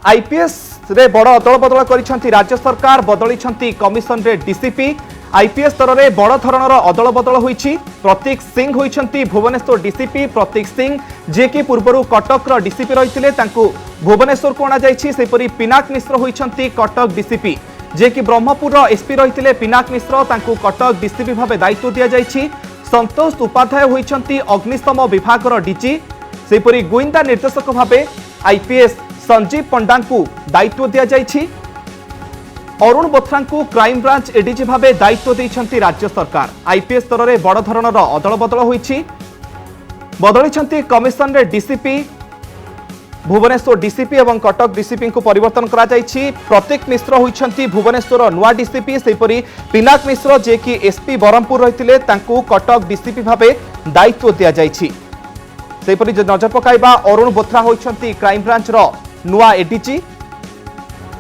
IPS रे बड़ अदल बदल कर राज्य सरकार बदली कमिशन रे डीसीपी आईपीएस स्तर में बड़ धरणर अदल बदल होईछि। प्रतीक सिंह होइछंती भुवनेश्वर डीसीपी। प्रतीक सिंह जे कि पूर्व कटक डीसीपी रही भुवनेश्वर को अणा सेपरी पिनाक मिश्र होइछंती कटक डीसीपी जे कि ब्रह्मपुर एसपी रही पिनाक मिश्र तांकु कटक डीसीपी भाव दायित्व दि जाइछि। संतोष उपाध्याय होइछंती अग्निशम विभाग डीजी सेपरी गोइंदा निर्देशक भाव आईपीएस संजीव पंडा को दायित्व दि जाइछि। अरुण बोथ्रा को क्राइम ब्रांच एडीजी भाव दायित्व देइछंती राज्य सरकार। आईपीएस स्तर में बड़ धरणर अदल बदल होइछि। बदली कमिशन रे डीसीपी भुवनेश्वर डीसीपी और कटक डीसीपी को परिवर्तन करा जाइछि। प्रतीक मिश्र होइछंती भुवनेश्वर नुआ डीसीपी सेपरी पिनाक मिश्र जे कि एसपी बरहमपुर रही कटक डीसीपी भाव दायित्व दि जाइछि। सेपरी नजर पकाइबा अरुण बोथ्रा होइछंती क्राइम ब्रांच नुआ एडीजी।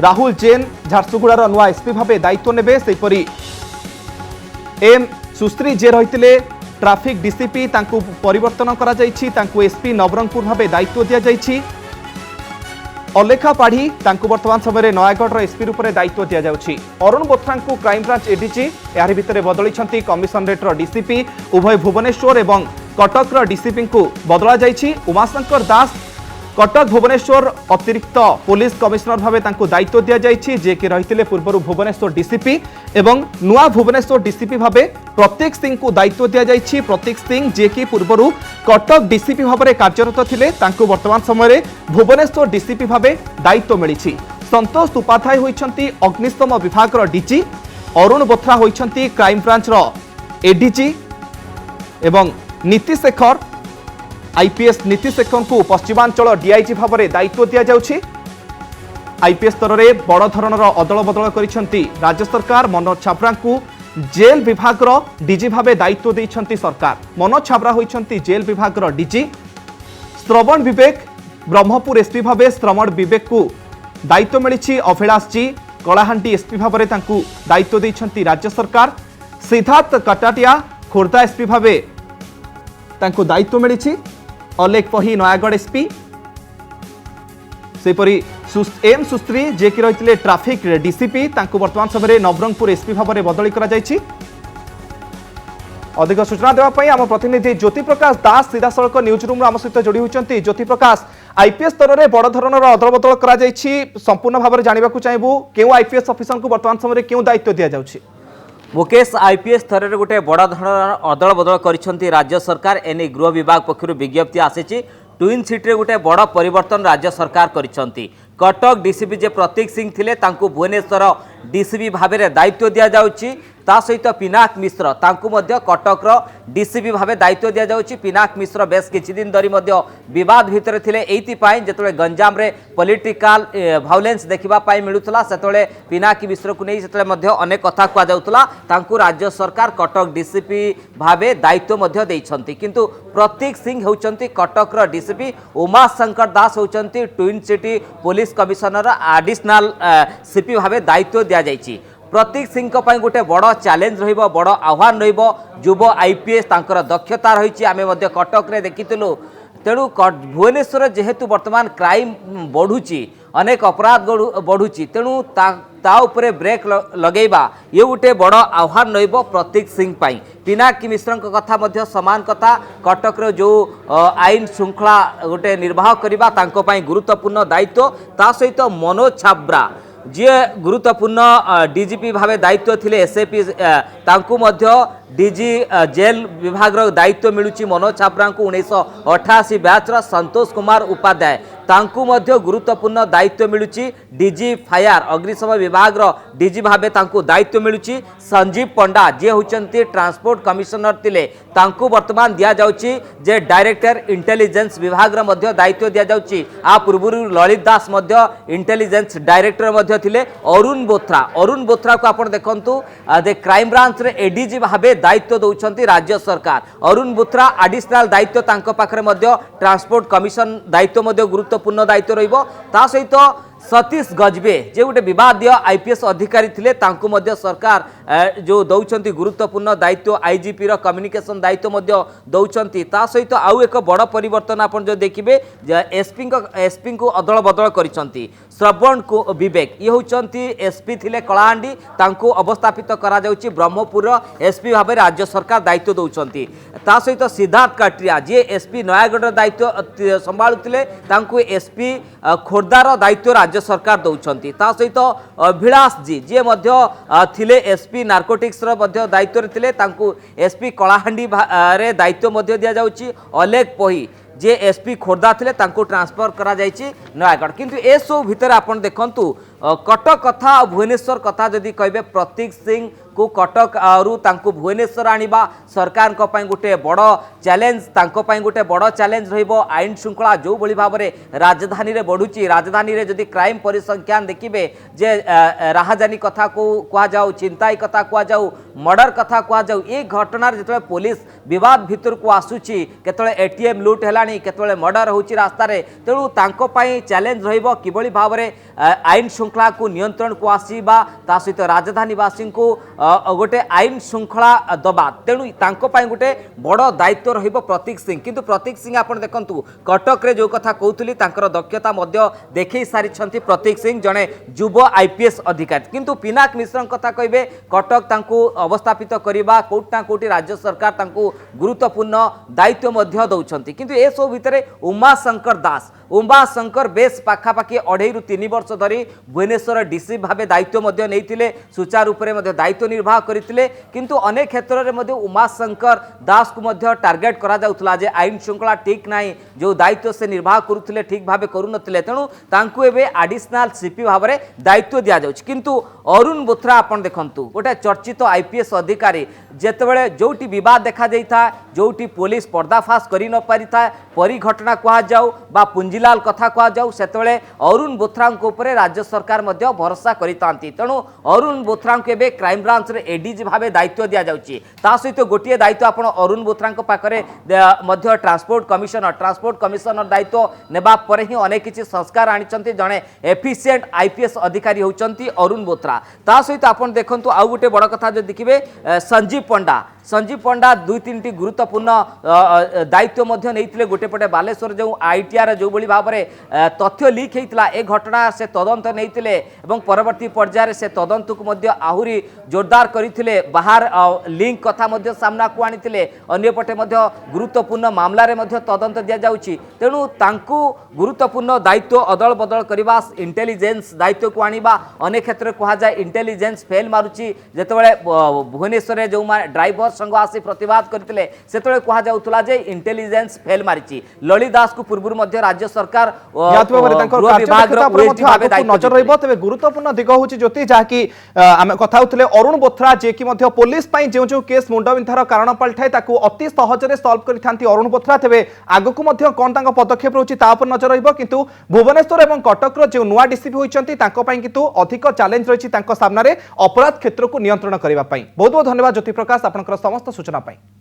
राहुल जैन झारसुगुड़ार नुआ एसपी भाव दायित्व नेबे। सेपरी एम सुश्री जे रही ट्राफिक डीसीपी तांकु परिवर्तन करा जाइछि। तांकु एसपी नवरंगपुर भाव दायित्व दि जाइछि। अलेखा पाढ़ी तांकु वर्तमान समय नयागढ़ एसपी रूप में दायित्व दि जाउछि। अरुण बोथ्रा को क्राइम ब्रांच एडीजी यार भितर बदली कमिशनरेट डीसीपी उभय भुवनेश्वर और कटक डीसीपी को बदला जाइछि। उमाशंकर दास कटक भुवनेश्वर अतिरिक्त पुलिस कमिशनर भाव दायित्व दि जाइछि जे कि रही पूर्व भुवनेश्वर डीसीपी एवं नुआ भुवनेश्वर डीसीपी भाव प्रतीक सिंह को दायित्व दि जाइछि। प्रतीक सिंह जे कि पूर्व कटक डीसीपी भाव में कार्यरत थिले तांकू वर्तमान समय भुवनेश्वर डीसीपी भाव दायित्व मिलिछि। संतोष उपाध्याय होइछंती अग्निशम विभाग डीजी। अरुण बोथ्रा होइछंती क्राइम ब्रांच एडीजी एवं नीति शेखर आईपीएस नीति शेखर को पश्चिमांचल डीआईजी भाव में दायित्व दि जाउछि। आईपीएस स्तर में बड़ धरणर अदल बदल करिसेंती राज्य सरकार। मनोज छाब्रा को जेल विभाग डीजी भाव दायित्व देइछंती सरकार। मनोज छाब्रा होइछंती जेल विभाग डीजी। श्रवण विवेक ब्रह्मपुर एसपी भाव श्रवण विवेक को दायित्व मिली। अभिलाष जी कलाहांडी एसपी भाव में दायित्व देइछंती राज्य सरकार। सिद्धार्थ कटाटिया खोर्धा एसपी भाव दायित्व मिली। अलेख पही नयागढ़ एसपी सेपरी एम सुश्री जे कि रही ट्राफिक डीसीपी वर्तमान समय नवरंगपुर एसपी भाव में बदली करा जाइछि। अधिक सूचना देवाई आम प्रतिनिधि ज्योति प्रकाश दास सीधा सड़क न्यूज रूम आम सहित जोड़ी होती। ज्योति प्रकाश आईपीएस स्तर में बड़ धरणर अदल बदल करा जाइछि। संपूर्ण भाव में जानवा चाहबू क्यों आईपीएस अफिसर को वर्तमान समय क्यों दायित्व दि जाउछि? मुकेश आईपीएस स्तर में गोटे बड़ धरण अदल बदल कर राज्य सरकार। एने गृह विभाग पक्षर विज्ञप्ति आसी ट्विन सिटी गोटे बड़ परिवर्तन राज्य सरकार करिसेंती। कटक डीसीपी जे प्रतीक सिंह थिले तांकु भुवनेश्वर डीसीपी भाव में दायित्व दि जाउछि। ता सहित पिनाक मिश्र तांकु मध्य कटक डीसीपी भाव दायित्व दि जाउछि। पिनाक मिश्र बेस किछि दिन धरी मध्य विवाद भितर थिले। एइथिपाई जेतले गंजाम रे पॉलिटिकल वायलेंस देखिबा पाई मिलुतला सेतले पिनाक मिश्र को नै सेतले मध्य अनेक कथा कुआ जाउतला। तांकु राज्य सरकार कटक डीसीपी भाव दायित्व मध्य देइछंती। किंतु प्रतीक सिंह होउचंती कटक डीसीपी। उमाशंकर दास होउचंती twin city police commissioner additional CP भाव दायित्व दि जाइछि। प्रतीक सिंह गोटे बड़ चैलेंज रहिबो, बड़ आह्वान रहिबो। युव आईपीएस तांकर दक्षता रही आमे मध्य कटक रे देखिथिलु। तेणु भुवनेश्वर जेहेतु वर्तमान क्राइम बढ़ुची, अनेक अपराध बढ़ुची, तेणु ता उपरे ब्रेक लगेबा ये गोटे बड़ आह्वान रहिबो प्रतीक सिंह पाई। पिनाकी मिश्र कथा मध्य समान कथा। कटक रे जो आईन श्रृंखला गोटे निर्वाह करबा तांको पाई गुरुत्वपूर्ण दायित्व। ता सहित मनोज छाब्रा जी गुरुत्वपूर्ण डीजीपी भाव दायित्व थिले एसएपी तांकु मध्य डीजी जेल विभाग दायित्व मिलुची। मनोज छाब्रा को 1988 बैच संतोष कुमार उपाध्याय तांकु मध्य गुरुत्वपूर्ण दायित्व मिलुची। डीजी फायर अग्निशम विभाग डीजी भाव तांकु दायित्व मिलुची। संजीव पंडा जे होचंती ट्रांसपोर्ट कमिशनर थिले तांकु वर्तमान दिया जाउची जे डायरेक्टर इंटेलिजेंस विभाग मध्य दायित्व दिया जाउची। आ पूर्व ललित दास मध्य इंटेलिजेंस डायरेक्टर मध्य थिले। अरुण बोथ्रा को आपण देखंतु दे क्राइम ब्रांच रे एडीजी भाव दायित्व दौरान राज्य सरकार। अरुण बोथ्रा एडिशनल दायित्व तांको पाखरे मध्य ट्रांसपोर्ट कमिशन दायित्व मध्य गुरुत्वपूर्ण दायित्व रहिबो। ता सहित सतीश गजबे जे गोटे विवादीय आईपीएस अधिकारी थिले तांको मध्य सरकार जो दौरान गुरुत्वपूर्ण दायित्व आईजीपी रो कम्युनिकेशन दायित्व मध्य दौरान ता सहित आउ एक बड़ परिवर्तन आपन जो देखिबे एसपी को अदल बदल करिसंती श्रवण को विवेक ये होचंती एसपी थिले कलाहांडी तांको अवस्थापित करा जाउची ब्रह्मपुर एसपी भाबे राज्य सरकार दायित्व दौरान ता सहित सिद्धार्थ काट्रिया जे एसपी नयागढ़ दायित्व संभाळुथिले तांको एसपी खोर्धार दायित्व राज्य सरकार दौरान ता सहित अभिलाष जी जे मध्य थिले एसपी नार्कोटिक्स रो मध्य दायित्व रे थिले तांको एसपी कलाहांडी रे दायित्व मध्य दिया जाउची अलेख पही जे एसपी खोर्धा थिले तांको ट्रांसफर करा जायची नयागढ़ किंतु ए सब भितर आपण देखंतु कटक कथा भुवनेश्वर कथा जदि कहबे प्रतीक सिंह को कटक आरु तांको भुवनेश्वर आनिबा सरकार को पई गोटे बड़ चैलेंज तांको पई गोटे बड़ चैलेंज रहिबो आईन श्रृंखला जो भली भाबरे राजधानी रे बढ़ुची राजधानी रे जदि क्राइम परिसंख्यान देखिबे जे राहजानी कथा को कुआ जाऊ चिंताई कथा कुआ जाऊ मर्डर कथा कुआ जाऊ ए घटना रे जतले पुलिस विवाद भितर को आसुची केतले एटीएम लूट हेलानी केतले मर्डर होची रास्ता रे तेणु तांको पई चैलेंज रहिबो किबळी भाबरे आईन श्रृंखला को नियंत्रण को आसीबा ता सहित राजधानी वासी को गोटे आईन श्रृंखला दबा तेणु तांको पई गोटे बड़ दायित्व रहिबो प्रतीक सिंह किंतु प्रतीक सिंह आपण देखंतु कटक रे जो कथा कहउतली तांकर दक्षता मध्य देखै सारिछंती प्रतीक सिंह जने युव आईपीएस अधिकारी किंतु पिनाक मिश्र कथा कहबे कटक तांको अवस्थापित करिबा कोटा कोटी राज्य सरकार तांको गुरुत्वपूर्ण दायित्व मध्य दउछंती किंतु ए सब भितरे उमा शंकर बेस पाखापाखि 2.5 ରୁ 3 वर्ष धरी भुवनेश्वर डीसी भावे दायित्व मध्य नैथिले सुचारू रूप में दायित्व निर्वाह करथिले किंतु अनेक क्षेत्र में मध्य उमा शंकर दास को मध्य टार्गेट करा जाउथला जे आईन श्रृंखला ठीक नाही जो दायित्व से निर्वाह करुथिले ठीक भावे करूनथिले तेणु तांकु एबे एडिशनल सीपी भावे दायित्व दिया जाउछ किंतु अरुण बोथरा आपण देखंतु गोटे चर्चित आईपीएस अधिकारी जेतेबेले जोटी विवाद देखा जाइथा जोटी पुलिस पर्दाफाश करि न पारिथा परी घटना कहा जाऊ बा पुंजीलाल कथा कहा जाऊ सेतेबेले अरुण बोथरा ऊपर राज्य सरकार मध्य भरोसा करितांती तेणु अरुण बोथरा को एबे क्राइम ब्रांच रे एडीजी भावे दायित्व दिया जाउची ता सहित गोटिए दायित्व आपण अरुण बोथरा को पाखरे मध्य ट्रांसपोर्ट कमिशनर दायित्व नेबा परे ही अनेक किछि संस्कार आनिचंती जणे एफिशिएंट आईपीएस अधिकारी होचंती अरुण बोथरा ता सहित आपण देखंतु आ गोटे बड़ कथा जो देखिबे संजीव पंडा 2-3टी गुरुत्वपूर्ण दायित्व मध्य नैथिले गोटे पटे बालेश्वर जो आईटीआर जो बड़ी भाव में तथ्य लीक होता ए घटना से तदंत नैथिले एवं परवर्ती पर्यायर से तदंत को मध्य आहुरी जोरदार करथिले बाहर लिंक कथा मध्य सामना को आनिथिले अन्य पटे मध्य गुरुत्वपूर्ण मामला रे मध्य तदंत दिया जाउची तेणु तांकु गुरुत्वपूर्ण दायित्व अदल बदल करबा इंटेलिजेंस दायित्व को आनिबा अनेक क्षेत्र कहा जाए इंटेलिजेंस फेल मारुची जेतेबेले भुवनेश्वर जो ड्राइवर संघ आसी प्रतिवाद करथिले सेतेबेले कहा जाउथला जे इंटेलिजेंस फेल मारिची ललित दास को पूर्व मध्य राज्य सरकार नजर रहिबो तबे गुरुत्वपूर्ण दिग होची ज्योति जाकी आमे कथा होतले अरुण बोथरा जे कि मध्य पुलिस पई जो केस मुंडविंथार कारण पलठाय ताकू अति सहज रे सॉल्व करिथांती अरुण बोथरा तबे आगकू मध्य कोन तांको पदक्षेप रहउची ता पर नजर रहिबो किंतु भुवनेश्वर एवं कटक रो जे नुवा डीसीपी होइचंती तांको पई किंतु अधिक चैलेंज रहिची तांको सामना रे अपराध क्षेत्र को नियंत्रण करिबा पई बहुत बहुत धन्यवाद ज्योति प्रकाश आपनकर समस्त सूचना पाई।